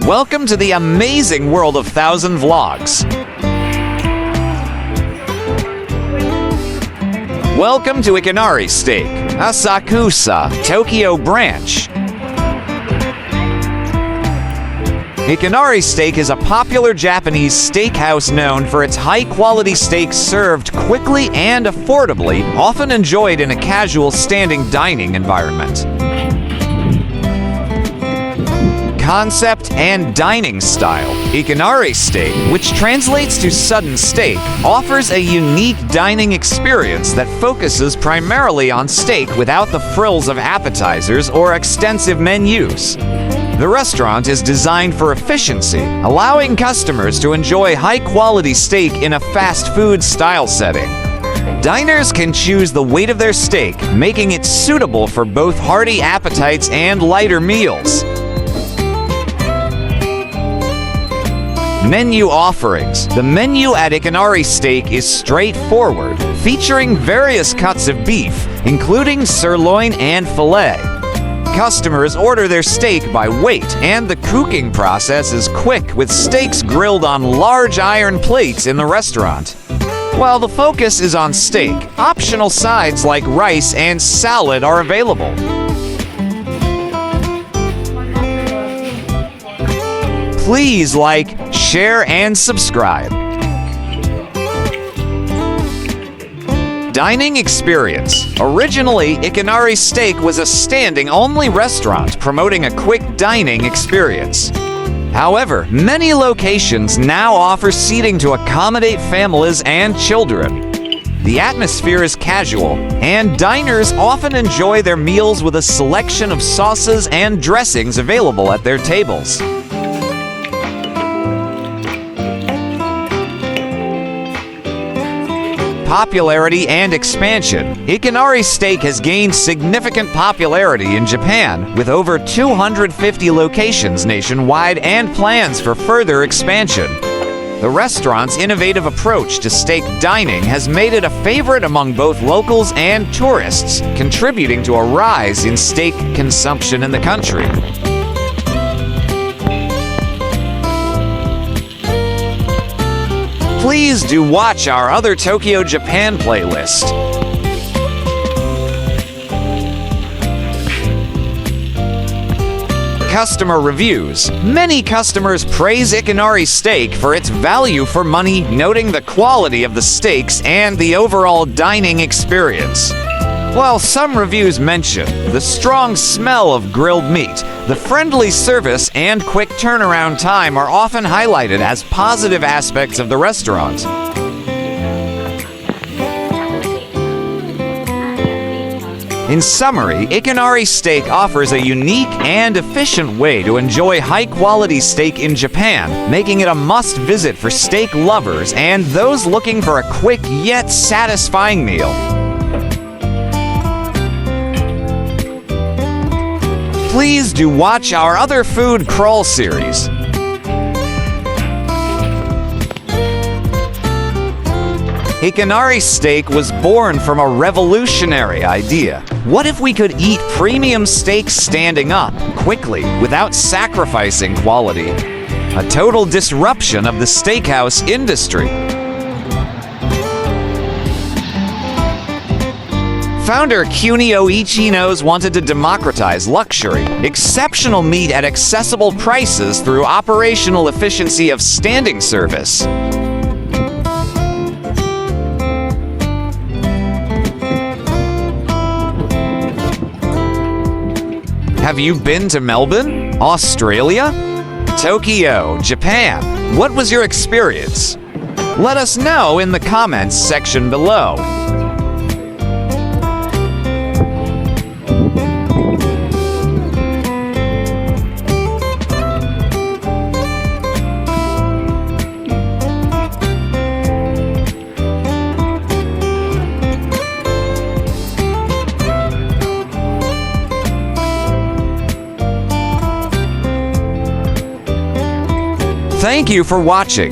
Welcome to the amazing world of 1,000 Vlogs. Welcome to Ikinari Steak, Asakusa, Tokyo branch. Ikinari Steak is a popular Japanese steakhouse known for its high-quality steaks served quickly and affordably, often enjoyed in a casual standing dining environment. Concept and dining style. Ikinari Steak, which translates to sudden steak, offers a unique dining experience that focuses primarily on steak without the frills of appetizers or extensive menus. The restaurant is designed for efficiency, allowing customers to enjoy high-quality steak in a fast food style setting. Diners can choose the weight of their steak, making it suitable for both hearty appetites and lighter meals. Menu offerings. The menu at Ikinari Steak is straightforward, featuring various cuts of beef, including sirloin and filet. Customers order their steak by weight, and the cooking process is quick with steaks grilled on large iron plates in the restaurant. While the focus is on steak, optional sides like rice and salad are available. Please like, share, and subscribe. Dining experience. Originally, Ikinari Steak was a standing-only restaurant promoting a quick dining experience. However, many locations now offer seating to accommodate families and children. The atmosphere is casual, and diners often enjoy their meals with a selection of sauces and dressings available at their tables. Popularity and expansion. Ikinari Steak has gained significant popularity in Japan, with over 250 locations nationwide and plans for further expansion. The restaurant's innovative approach to steak dining has made it a favorite among both locals and tourists, contributing to a rise in steak consumption in the country. Please do watch our other Tokyo, Japan playlist. Customer reviews. Many customers praise Ikinari Steak for its value for money, noting the quality of the steaks and the overall dining experience. While some reviews mention the strong smell of grilled meat, the friendly service and quick turnaround time are often highlighted as positive aspects of the restaurant. In summary, Ikinari Steak offers a unique and efficient way to enjoy high-quality steak in Japan, making it a must-visit for steak lovers and those looking for a quick yet satisfying meal. Please do watch our other food crawl series. Ikinari Steak was born from a revolutionary idea. What if we could eat premium steaks standing up, quickly, without sacrificing quality? A total disruption of the steakhouse industry. Founder Kunio Ichinos wanted to democratize luxury, exceptional meat at accessible prices through operational efficiency of standing service. Have you been to Melbourne, Australia? Tokyo, Japan? What was your experience? Let us know in the comments section below. Thank you for watching.